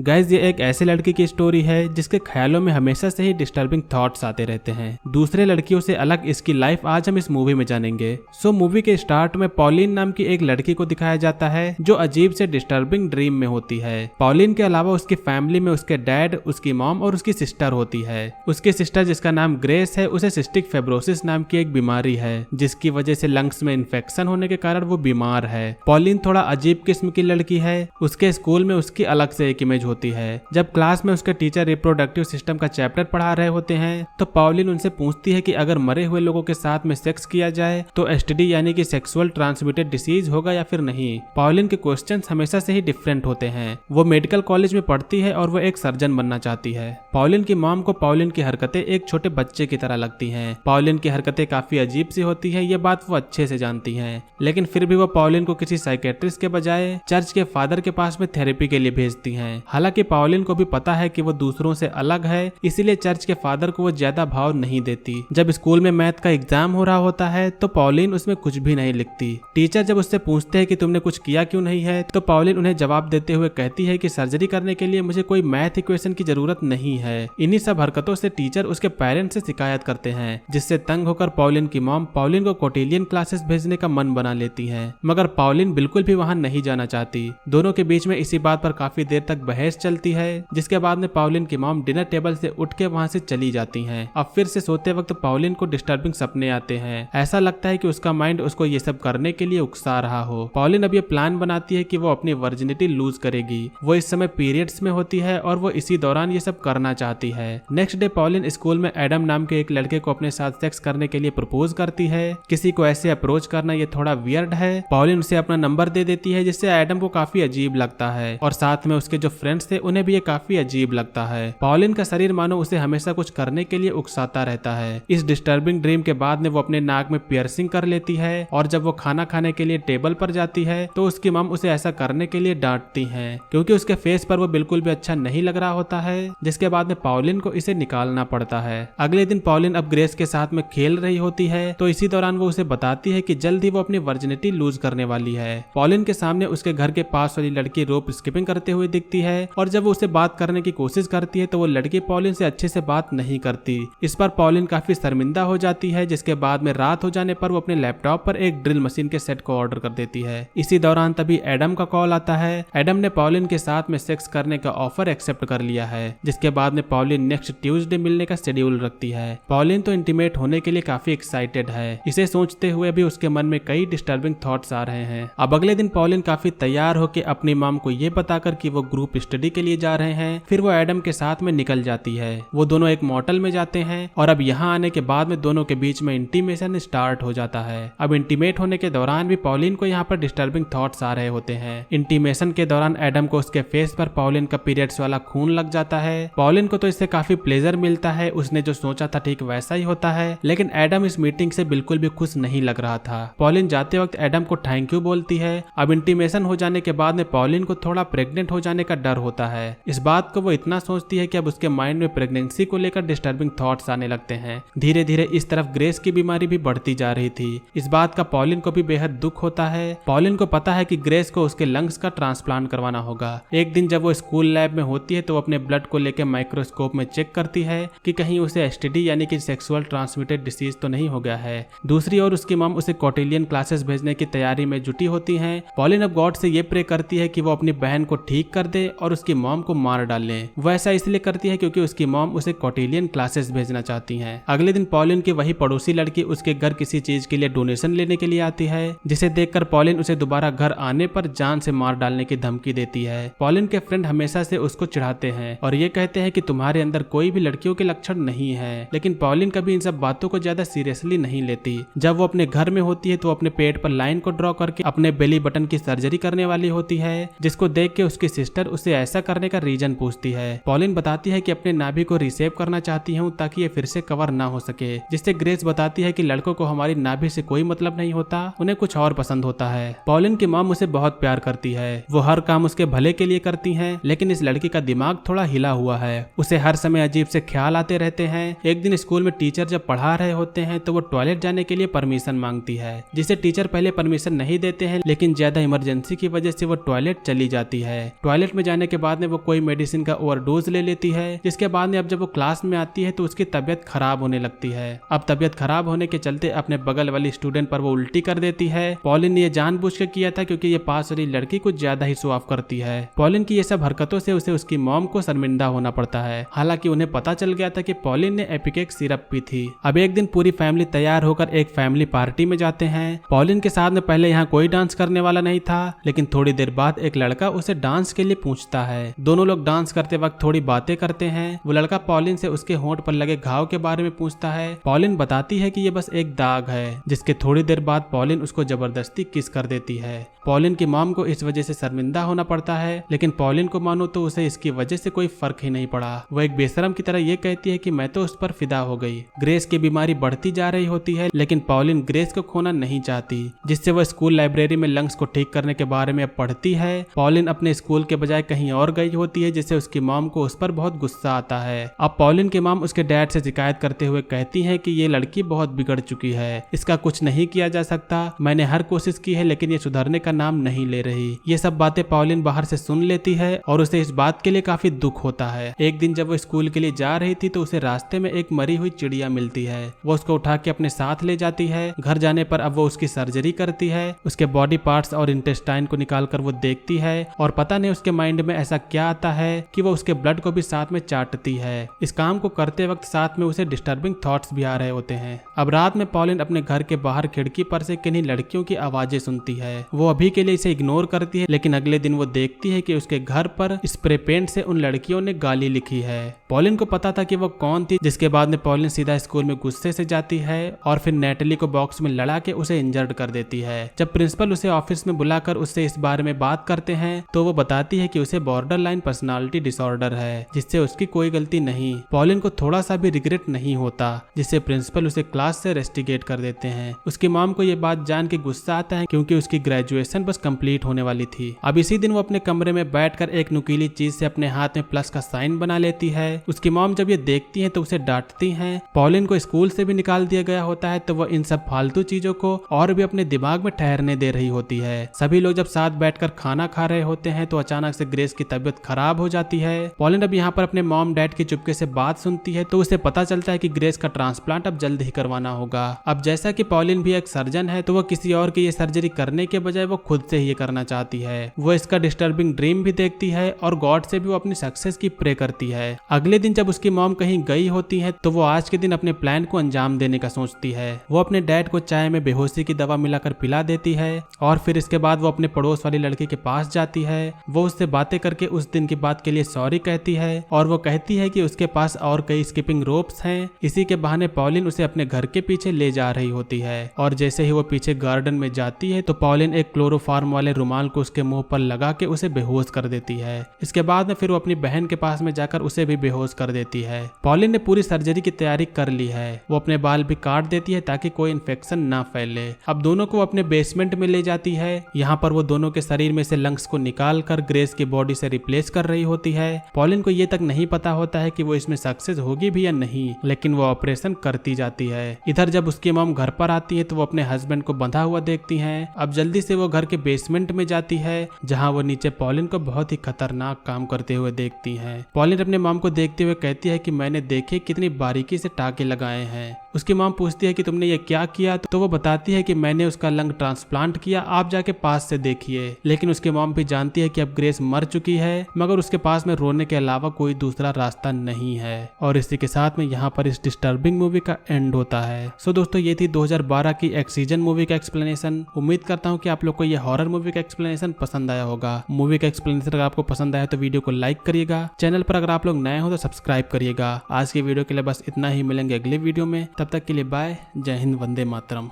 Guys, ये एक ऐसे लड़की की स्टोरी है जिसके ख्यालों में हमेशा से ही डिस्टर्बिंग थॉट्स आते रहते हैं। दूसरे लड़कियों से अलग इसकी लाइफ आज हम इस मूवी में जानेंगे। मूवी के स्टार्ट में पॉलिन नाम की एक लड़की को दिखाया जाता है जो अजीब से डिस्टर्बिंग ड्रीम में होती है। पॉलिन के अलावा उसकी फैमिली में उसके डैड, उसकी मॉम और उसकी सिस्टर होती है। उसकी सिस्टर जिसका नाम ग्रेस है, उसे सिस्टिक फेब्रोसिस नाम की एक बीमारी है जिसकी वजह से लंग्स में इन्फेक्शन होने के कारण वो बीमार है। पॉलिन थोड़ा अजीब किस्म की लड़की है। उसके स्कूल में उसकी अलग से एक इमेज होती है। जब क्लास में उसके टीचर रिप्रोडक्टिव सिस्टम का चैप्टर पढ़ा रहे होते हैं तो पॉलिन उनसे पूछती है कि अगर मरे हुए लोगों के साथ में सेक्स किया जाए तो एसटीडी यानी कि सेक्सुअल ट्रांसमिटेड डिसीज होगा या फिर नहीं। पॉलिन के क्वेश्चंस हमेशा से ही डिफरेंट होते हैं। वो मेडिकल कॉलेज में पढ़ती है और वो एक सर्जन बनना चाहती है। पॉलिन की मॉम को पॉलिन की हरकतें एक छोटे बच्चे की तरह लगती हैं। पॉलिन की हरकतें काफी अजीब सी होती है, ये बात वो अच्छे से जानती है, लेकिन फिर भी वो पॉलिन को किसी साइकेट्रिस्ट के बजाय चर्च के फादर के पास में थेरेपी के लिए भेजती हैं। हालांकि पॉलिन को भी पता है कि वो दूसरों से अलग है, इसीलिए चर्च के फादर को वो ज्यादा भाव नहीं देती। जब स्कूल में मैथ का एग्जाम हो रहा होता है तो पॉलिन उसमें कुछ भी नहीं लिखती। टीचर जब उससे पूछते हैं कि तुमने कुछ किया क्यों नहीं है तो पॉलिन उन्हें जवाब देते हुए कहती है कि सर्जरी करने के लिए मुझे कोई मैथ इक्वेशन की जरूरत नहीं है। इन्हीं सब हरकतों से टीचर उसके पेरेंट्स से शिकायत करते हैं, जिससे तंग होकर पॉलिन की मॉम पॉलिन को कोटिलियन क्लासेस भेजने का मन बना लेती है, मगर पॉलिन बिल्कुल भी वहां नहीं जाना चाहती। दोनों के बीच में इसी बात पर काफी देर तक बहस चलती है, जिसके बाद में पॉलिन की मॉम डिनर टेबल से उठ के वहां से चली जाती हैं। अब फिर से सोते वक्त पॉलिन को डिस्टर्बिंग सपने आते हैं। ऐसा लगता है कि उसका माइंड उसको ये सब करने के लिए उकसा रहा हो। पॉलिन अब ये प्लान बनाती है कि वो अपनी वर्जिनिटी लूज करेगी। वो इस समय पीरियड्स में होती है और वो इसी दौरान ये सब करना चाहती है। नेक्स्ट डे पॉलिन स्कूल में एडम नाम के एक लड़के को अपने साथ सेक्स करने के लिए प्रपोज करती है। किसी को ऐसे अप्रोच करना ये थोड़ा वियर्ड है। पॉलिन उसे अपना नंबर दे देती है, जिससे एडम को काफी अजीब लगता है और साथ में उसके जो फ्रेंड्स थे उन्हें भी ये काफी अजीब लगता है। पॉलिन का शरीर मानो उसे हमेशा कुछ करने के लिए उकसाता रहता है। इस डिस्टर्बिंग ड्रीम के बाद में वो अपने नाक में पियर्सिंग कर लेती है और जब वो खाना खाने के लिए टेबल पर जाती है तो उसकी मम उसे ऐसा करने के लिए डांटती हैं, क्योंकि उसके फेस पर वो बिल्कुल भी अच्छा नहीं लग रहा होता है, जिसके बाद में पॉलिन को इसे निकालना पड़ता है। अगले दिन पॉलिन अब ग्रेस के साथ में खेल रही होती है तो इसी दौरान वो उसे बताती है कि जल्द ही वो अपनी वर्जिनिटी लूज करने वाली है। पॉलिन के सामने उसके घर के पास वाली लड़की रोप स्किपिंग करते हुए दिखती है और जब वो उसे बात करने की कोशिश करती है तो वो लड़की पॉलिन से अच्छे से बात नहीं करती। इस पर पॉलिन काफी शर्मिंदा हो जाती है, जिसके बाद में रात हो जाने पर वो अपने लैपटॉप पर एक ड्रिल मशीन के सेट को ऑर्डर कर देती है। इसी दौरान तभी एडम का कॉल आता है। एडम ने पॉलिन के साथ में सेक्स करने का ऑफर एक्सेप्ट कर लिया है, जिसके बाद में पॉलिन नेक्स्ट ट्यूसडे मिलने का शेड्यूल रखती है। पॉलिन तो इंटीमेट होने के लिए काफी एक्साइटेड है। इसे सोचते हुए भी उसके मन में कई डिस्टर्बिंग थॉट्स आ रहे हैं। अब अगले दिन पॉलिन काफी तैयार होकर अपनी मॉम को ये बताकर कि वो ग्रुप स्टडी के लिए जा रहे हैं, फिर वो एडम के साथ में निकल जाती है। वो दोनों एक मोटल में जाते हैं और अब यहाँ आने के बाद में दोनों के बीच में इंटीमेशन स्टार्ट हो जाता है। अब इंटीमेट होने के दौरान भी पॉलिन को यहाँ पर डिस्टर्बिंग थॉट्स आ रहे होते हैं। इंटीमेशन के दौरान एडम को उसके फेस पर पॉलिन का पीरियड्स वाला खून लग जाता है। पॉलिन को तो इससे काफी प्लेजर मिलता है। उसने जो सोचा था ठीक वैसा ही होता है, लेकिन एडम इस मीटिंग से बिल्कुल भी खुश नहीं लग रहा था। पॉलिन जाते वक्त एडम को थैंक यू बोलती है। अब इंटीमेशन हो जाने के बाद में पॉलिन को थोड़ा प्रेग्नेंट हो जाने का डर होता है। इस बात को वो इतना सोचती है कि अब उसके माइंड में प्रेगनेंसी को लेकर डिस्टर्बिंग थॉट्स आने लगते हैं। धीरे धीरे इस तरफ ग्रेस की बीमारी भी बढ़ती जा रही थी। इस बात का पॉलिन को भी बेहद दुख होता है। पॉलिन को पता है कि ग्रेस को उसके लंग्स का ट्रांसप्लांट करवाना होगा। एक दिन जब वो स्कूल लैब में होती है तो वो अपने ब्लड को लेकर माइक्रोस्कोप में चेक करती है कि कहीं उसे एसटीडी यानी कि सेक्सुअल ट्रांसमिटेड डिसीज तो नहीं हो गया है। दूसरी ओर उसकी मॉम उसे कोटिलियन क्लासेस भेजने की तैयारी में जुटी होती हैं। पॉलिन अब गॉड से ये प्रे करती है कि वो अपनी बहन को ठीक कर दे और उसकी मॉम को मार डाले। वो ऐसा इसलिए करती है क्योंकि उसकी मॉम उसे कोटिलियन क्लासेस भेजना चाहती हैं। अगले दिन पॉलिन की वही पड़ोसी लड़की उसके घर किसी चीज के लिए डोनेशन लेने के लिए आती है, जिसे देखकर पॉलिन उसे दोबारा घर आने पर जान से मार डालने की धमकी देती है। पॉलिन के फ्रेंड हमेशा से उसको चिढ़ाते हैं और ये कहते हैं कि तुम्हारे अंदर कोई भी लड़कियों के लक्षण नहीं है, लेकिन पॉलिन कभी इन सब बातों को ज्यादा सीरियसली नहीं लेती। जब वो अपने घर में होती है तो अपने पेट पर लाइन को ड्रॉ करके अपने बेली बटन की सर्जरी करने वाली होती है, जिसको देख के उसकी सिस्टर उसे ऐसा करने का रीजन पूछती है। पॉलिन बताती है कि अपने नाभि को रिसेव करना चाहती हूँ ताकि ये फिर से कवर ना हो सके, जिससे ग्रेस बताती है कि लड़कों को हमारी नाभि से कोई मतलब नहीं होता, उन्हें कुछ और पसंद होता है। पॉलिन की मॉम उसे बहुत प्यार करती है। वो हर काम उसके भले के लिए करती हैं, लेकिन इस लड़की का दिमाग थोड़ा हिला हुआ है। उसे हर समय अजीब से ख्याल आते रहते हैं। एक दिन स्कूल में टीचर जब पढ़ा रहे होते हैं तो वो टॉयलेट जाने के लिए परमिशन मांगती है, जिसे टीचर पहले परमिशन नहीं देते हैं, लेकिन ज्यादा इमरजेंसी की वजह से वो टॉयलेट चली जाती है। टॉयलेट में जाने के बाद में वो कोई मेडिसिन का ओवरडोज ले लेती है, जिसके बाद में अब जब वो क्लास में आती है तो उसकी तबियत खराब होने लगती है। अब तबियत खराब होने के चलते अपने बगल वाली स्टूडेंट पर वो उल्टी कर देती है। पॉलिन ने ये जानबूझ के किया था क्योंकि ये पास वाली लड़की कुछ ज्यादा ही शो ऑफ करती है। पॉलिन की ये सब हरकतों से उसे उसकी मॉम को शर्मिंदा होना पड़ता है। हालांकि उन्हें पता चल गया था कि पॉलिन ने एपिकेक सिरप पी थी। अब एक दिन पूरी फैमिली तैयार होकर एक फैमिली पार्टी में जाते हैं। पॉलिन के साथ में पहले यहाँ कोई डांस करने वाला नहीं था, लेकिन थोड़ी देर बाद एक लड़का उसे डांस के लिए पूछता है। दोनों लोग डांस करते वक्त थोड़ी बातें करते हैं। वो लड़का पॉलिन से उसके होंठ पर लगे घाव के बारे में पूछता है। पॉलिन बताती है कि ये बस एक दाग है, जिसके थोड़ी देर बाद पॉलिन उसको जबरदस्ती किस कर देती है। पॉलिन की मॉम को इस वजह से शर्मिंदा होना पड़ता है, लेकिन पॉलिन को मानो तो उसे इसकी वजह से कोई फर्क ही नहीं पड़ा। वो एक बेशरम की तरह ये कहती है कि मैं तो उस पर फिदा हो गई। ग्रेस की बीमारी बढ़ती जा रही होती है, लेकिन पॉलिन ग्रेस को खोना नहीं चाहती, जिससे वो स्कूल लाइब्रेरी में लंग्स को ठीक करने के बारे में पढ़ती है। पॉलिन अपने स्कूल के बजाय कहीं और गई होती है, जिससे उसकी मॉम को उस पर बहुत गुस्सा आता है। अब पॉलिन की मॉम उसके डैड से शिकायत करते हुए कहती है कि ये लड़की बहुत बिगड़ चुकी है, इसका कुछ नहीं किया जा सकता। मैंने हर कोशिश की है, लेकिन ये सुधरने का नाम नहीं ले रही। ये सब बातें पॉलिन बाहर से सुन लेती है और उसे इस बात के लिए काफी दुख होता है। एक दिन जब वो स्कूल के लिए जा रही थी तो उसे रास्ते में एक मरी हुई चिड़िया मिलती है। वो उसको उठा के अपने साथ ले जाती है। घर जाने पर अब वो उसकी सर्जरी करती है। उसके बॉडी पार्ट्स और इंटेस्टाइन को निकाल कर वो देखती है और पता नहीं उसके माइंड में ऐसा क्या आता है कि वो उसके ब्लड को भी साथ में चाटती है। इस काम को करते वक्त साथ में उसे डिस्टर्बिंग थॉट्स भी आ रहे होते हैं। अब रात में पॉलिन अपने घर के बाहर खिड़की पर से किन्हीं लड़कियों की आवाजें सुनती है। वो अभी के लिए इसे इग्नोर करती है, लेकिन अगले दिन वो देखती है कि उसके घर पर स्प्रे पेंट से उन लड़कियों ने गाली लिखी है। पॉलिन को पता था कि वो कौन थी, जिसके बाद में पॉलिन सीधा स्कूल में गुस्से से जाती है और फिर नेटली को बॉक्स में लड़ा के उसे इंजर्ड कर देती है। जब प्रिंसिपल उसे ऑफिस में बुलाकर उससे इस बारे में बात करते हैं तो वो बताती है कि उसे बॉर्डरलाइन पर्सनालिटी डिसऑर्डर है, जिससे उसकी कोई गलती नहीं। पॉलिन को थोड़ा सा भी रिग्रेट नहीं होता, जिससे प्रिंसिपल उसे क्लास से रेस्टिगेट कर देते हैं। उसकी मॉम को ये बात जान के गुस्सा आता है क्योंकि उसकी ग्रेजुएशन बस कंप्लीट होने वाली थी। अब इसी दिन वो अपने कमरे में बैठकर एक नुकीली चीज से अपने हाथ में प्लस का साइन बना लेती है। उसकी मॉम जब ये देखती है तो उसे डांटती हैं। पॉलिन को स्कूल से भी निकाल दिया गया होता है, तो वो इन सब फालतू चीजों को और भी अपने दिमाग में ठहरने दे रही होती है। सभी लोग जब साथ बैठकर खाना खा रहे होते हैं तो अचानक से ग्रेस की तबीयत खराब हो जाती है। पॉलिन अब यहाँ पर अपने मॉम डैड की चुपके से बात सुनती है तो उसे पता चलता है कि ग्रेस का ट्रांसप्लांट अब जल्द ही करवाना होगा। अब जैसा कि पॉलिन भी एक सर्जन है तो वो किसी और की ये सर्जरी करने के बजाय वो खुद से ही ये करना चाहती है। वो इसका डिस्टर्बिंग ड्रीम भी देखती है और गॉड से भी वो अपनी सक्सेस की प्रे करती है। अगले दिन जब उसकी मॉम कहीं गई होती है तो वो आज के दिन अपने प्लान को अंजाम देने का सोचती है। वो अपने डैड को चाय में बेहोशी की दवा मिलाकर पिला देती है और फिर इसके बाद वो अपने पड़ोस वाली लड़की के पास जाती है। वो उससे बातें करके उस दिन की बात के लिए सॉरी कहती है और वो कहती है कि उसके पास और कई स्किपिंग रोप्स हैं। इसी के बहाने पॉलिन उसे अपने घर के पीछे ले जा रही होती है और जैसे ही वो पीछे गार्डन में जाती है तो पॉलिन एक क्लोरोफार्म वाले रुमाल को उसके मुंह पर लगा के उसे बेहोश कर देती है। इसके बाद में फिर वो अपनी बहन के पास में जाकर उसे भी बेहोश कर देती है। पॉलिन ने पूरी सर्जरी की तैयारी कर ली है। वो अपने बाल भी काट देती है ताकि कोई इन्फेक्शन ना फैले। अब दोनों को अपने बेसमेंट में ले जाती है। यहाँ पर वो दोनों के शरीर में से लंग्स को निकाल कर ग्रेस की बॉडी से रिप्लेस कर रही होती है। पॉलिन को ये तक नहीं पता होता है कि वो इसमें सक्सेस होगी भी या नहीं, लेकिन वो ऑपरेशन करती जाती है। इधर जब उसकी मॉम घर पर आती है तो वो अपने हस्बैंड को बंधा हुआ देखती है। अब जल्दी से वो घर के बेसमेंट में जाती है जहाँ वो नीचे पॉलिन को बहुत ही खतरनाक काम करते हुए देखती है। पॉलिन अपने मॉम को देखते हुए कहती है कि मैंने देखे कितनी बारीकी से टाके लगाए हैं। उसकी मॉम पूछती है कि तुमने ये क्या किया, तो वो बताती है कि मैंने उसका लंग ट्रांसप्लांट किया, आप जाके पास से देखिए। लेकिन उसकी मॉम भी जानती है कि अब ग्रेस मर चुकी है, मगर उसके पास में रोने के अलावा कोई दूसरा रास्ता नहीं है। और इसी के साथ में यहाँ पर इस डिस्टर्बिंग मूवी का एंड होता है। सो दोस्तों, ये थी 2012 की एक्सीजन मूवी का एक्सप्लेनेशन। उम्मीद करता हूँ कि आप लोग को ये हॉरर मूवी का एक्सप्लेनेशन पसंद आया होगा। मूवी का एक्सप्लेनेशन अगर आपको पसंद आया तो वीडियो को लाइक करिएगा। चैनल पर अगर आप लोग नए हो तो सब्सक्राइब करिएगा। आज की वीडियो के लिए बस इतना ही, मिलेंगे अगले वीडियो में। तब तक के लिए बाय। जय हिंद, वंदे मातरम।